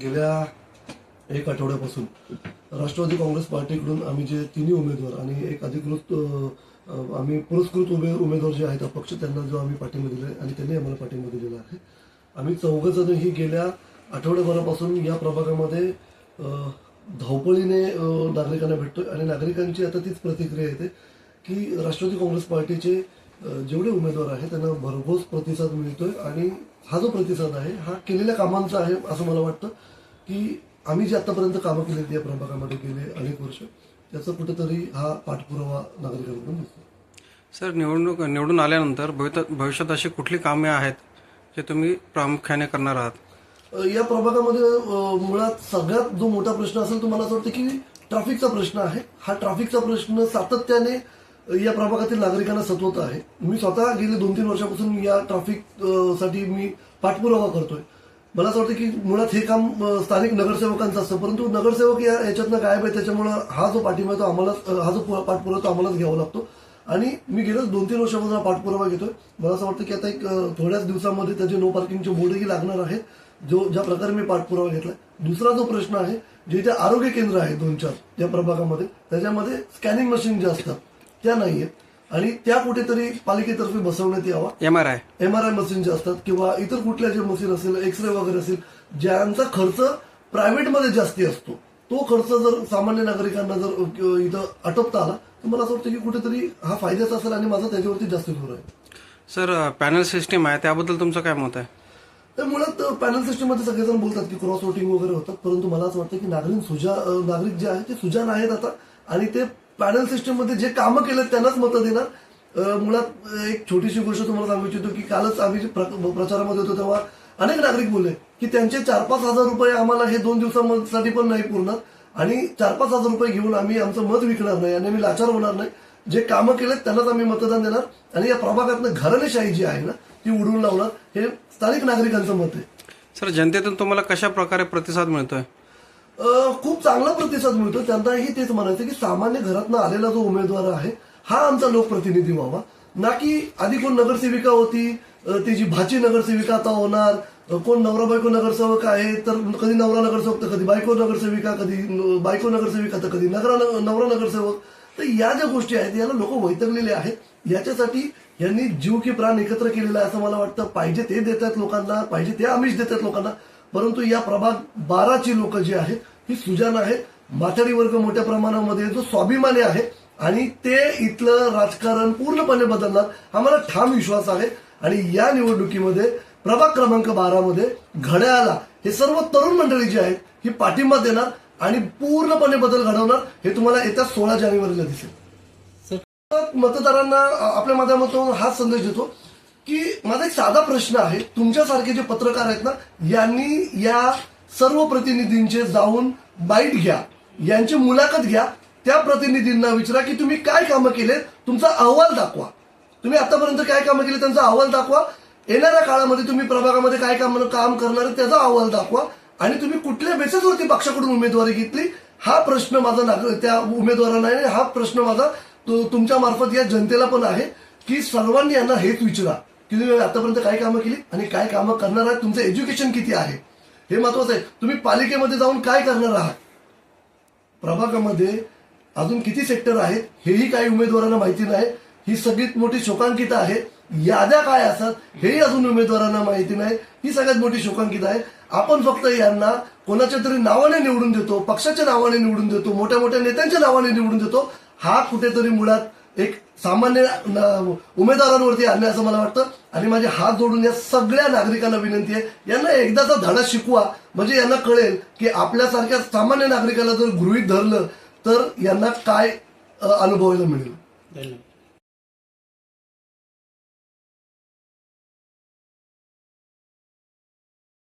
गेल्या एक आठवड्यापासून राष्ट्रवादी काँग्रेस पार्टीकडून आम्ही जे तिन्ही उमेदवार आणि एक अधिकृत आम्ही पुरस्कृत उमेदवार जे आहेत अपक्ष त्यांना जो आम्ही पाठिंबा दिला आणि त्यांनी आम्हाला पाठिंबा दिलेला आहे. आम्ही चौघजणही गेल्या आठवड्याभरापासून या प्रभागामध्ये धावपळीने नागरिकांना भेटतोय आणि नागरिकांची आता तीच प्रतिक्रिया येते की राष्ट्रवादी काँग्रेस पार्टीचे जेवढे उमेदवार आहेत त्यांना भरघोस प्रतिसाद मिळतोय आणि हा जो प्रतिसाद आहे हा केलेल्या कामांचा आहे असं मला वाटतं की आम्ही जे आतापर्यंत कामं केली या प्रभागामध्ये गेले अनेक वर्ष त्याचा कुठेतरी हा पाठपुरावा नागरिकांकडून दिसतो. सर, निवडून आल्यानंतर भविष्यात अशी कुठली कामे आहेत जे तुम्ही प्रामुख्याने करणार आहात? या प्रभागामध्ये मुळात सगळ्यात जो मोठा प्रश्न असेल तो मला असं वाटतं की ट्रॅफिकचा प्रश्न आहे. हा ट्रॅफिकचा प्रश्न सातत्याने या प्रभागातील नागरिकांना सतवत आहे. मी स्वतः गेले 2-3 वर्षापासून या ट्रॅफिक साठी मी पाठपुरावा करतोय. मला असं वाटतं की मुळात हे काम स्थानिक नगरसेवकांचं असतं, परंतु नगरसेवक याच्यातनं गायब आहे. त्याच्यामुळे हा जो पाठिंबा तो आम्हाला हा जो पाठपुरावा तो आम्हालाच घ्यावा लागतो आणि मी गेल्या 2-3 वर्षापासून हा पाठपुरावा घेतोय. मला असं वाटतं की आता एक थोड्याच दिवसामध्ये त्याचे नो पार्किंगचे बोर्डही लागणार आहेत ज्या प्रकारे मी पाठपुरावा घेतलाय. दुसरा जो प्रश्न आहे जे इथे आरोग्य केंद्र आहे 2-4 या प्रभागामध्ये त्याच्यामध्ये स्कॅनिंग मशीन ज्या असतात त्या नाहीयेत आणि त्या कुठेतरी पालिकेतर्फे बसवण्यात यावा. एमआरआय मशीन ज्या असतात किंवा इतर कुठल्या जे मशीन असेल एक्सरे वगैरे असेल ज्यांचा खर्च प्रायव्हेटमध्ये जास्ती असतो तो खर्च जर सामान्य नागरिकांना जर इथं आटोपता आला तर मला असं वाटतं की कुठेतरी हा फायद्याचा असेल आणि माझा त्याच्यावरती जास्त जोर आहे. सर, पॅनल सिस्टीम आहे त्याबद्दल तुमचं काय मत आहे? तर मुळात पॅनल सिस्टीममध्ये सगळेजण बोलतात की क्रॉस वोटिंग वगैरे होतात, परंतु मला असं वाटतं की नागरिक जे आहेत ते सुजाण आहेत आता आणि ते पॅनल सिस्टीममध्ये जे कामं केलेत त्यांनाच मतं देणार. मुळात एक छोटीशी गोष्ट तुम्हाला सांगू इच्छितो की कालच आम्ही प्रचारामध्ये होतो तेव्हा अनेक नागरिक बोलले की त्यांचे 4-5 हजार रुपये आम्हाला हे 2 दिवसांसाठी पण नाही पुरणार आणि 4-5 हजार रुपये घेऊन आम्ही आमचं मत विकणार नाही आणि आम्ही लाचार होणार नाही. जे कामं केलेत त्यांनाच आम्ही मतदान देणार आणि या प्रभागातनं घराणेशाही जी आहे ना ती उडवून लावणार हे स्थानिक नागरिकांचं मत आहे. सर, जनतेतून तुम्हाला कशा प्रकारे प्रतिसाद मिळतोय? खूप चांगला प्रतिसाद मिळतो. त्यांनाही तेच म्हणायचं की सामान्य घरातनं आलेला जो उमेदवार आहे हा आमचा लोकप्रतिनिधी व्हावा, ना की आधी कोण नगरसेविका होती तिची भाची नगरसेविका आता होणार, कोण नवरा बायको नगरसेवक आहे तर कधी नवरा नगरसेवक तर कधी बायको नगरसेविका, कधी बायको नगरसेविका तर कधी नवरा नगरसेवक. तर या ज्या गोष्टी आहेत याला लोक वैतगलेले आहेत. याच्यासाठी यांनी जीव की प्राण एकत्र केलेला आहे असं मला वाटतं. पाहिजे ते देतात लोकांना, पाहिजे ते आमिष देतात लोकांना, परंतु या प्रभाग 12ची लोक जी आहेत ही सुजाण आहेत. माथाडी वर्ग मोठ्या प्रमाणामध्ये जो स्वाभिमानी आहे आणि ते इथलं राजकारण पूर्णपणे बदलणार आम्हाला ठाम विश्वास आहे. आणि या निवडणुकीमध्ये प्रभाग क्रमांक 12 मध्ये घड्याळाला हे सर्व तरुण मंडळी जी आहेत ही पाठिंबा देणार आणि पूर्णपणे बदल घडवणार हे तुम्हाला येत्या 16 जानेवारीला दिसेल. मतदारांना आपल्या माध्यमातून हाच संदेश देतो की माझा एक साधा प्रश्न आहे. तुमच्यासारखे जे पत्रकार आहेत ना यांनी या सर्व प्रतिनिधींचे जाऊन बाईट घ्या, यांची मुलाखत घ्या, त्या प्रतिनिधींना विचारा की तुम्ही काय कामं केले, तुमचा अहवाल दाखवा. तुम्ही आतापर्यंत काय कामं केले त्यांचा अहवाल दाखवा. येणाऱ्या काळामध्ये तुम्ही प्रभागामध्ये काय काम करणार त्याचा अहवाल दाखवा आणि तुम्ही कुठल्या बेसिसवरती पक्षाकडून उमेदवारी घेतली हा प्रश्न माझा त्या उमेदवारांना आहे. हा प्रश्न माझा तुमच्या मार्फत या जनतेला पण आहे की सर्वांनी यांना हेच विचारा की तुम्ही आतापर्यंत काय कामं केली आणि काय कामं करणार आहात, तुमचं एज्युकेशन किती आहे हे महत्वाचं आहे. तुम्ही पालिकेमध्ये जाऊन काय करणार आहात, प्रभागामध्ये अजून किती सेक्टर आहेत हेही काही उमेदवारांना माहिती नाही. ही सगळ्यात मोठी शोकांकित आहे. याद्या काय असतात हेही अजून उमेदवारांना माहिती नाही. ही सगळ्यात मोठी शोकांकित आहे. आपण फक्त यांना कोणाच्या तरी नावाने निवडून देतो, पक्षाच्या नावाने निवडून देतो, मोठ्या मोठ्या नेत्यांच्या नावाने निवडून देतो. हा कुठेतरी मुळात एक सामान्य उमेदवारांवरती आणणे असं मला वाटतं. आणि माझे हात जोडून या सगळ्या नागरिकांना विनंती आहे यांना एकदाचा धडा शिकवा म्हणजे यांना कळेल की आपल्यासारख्या सामान्य नागरिकाला जर गृहीत धरलं तर यांना काय अनुभवायला मिळेल. धन्यवाद.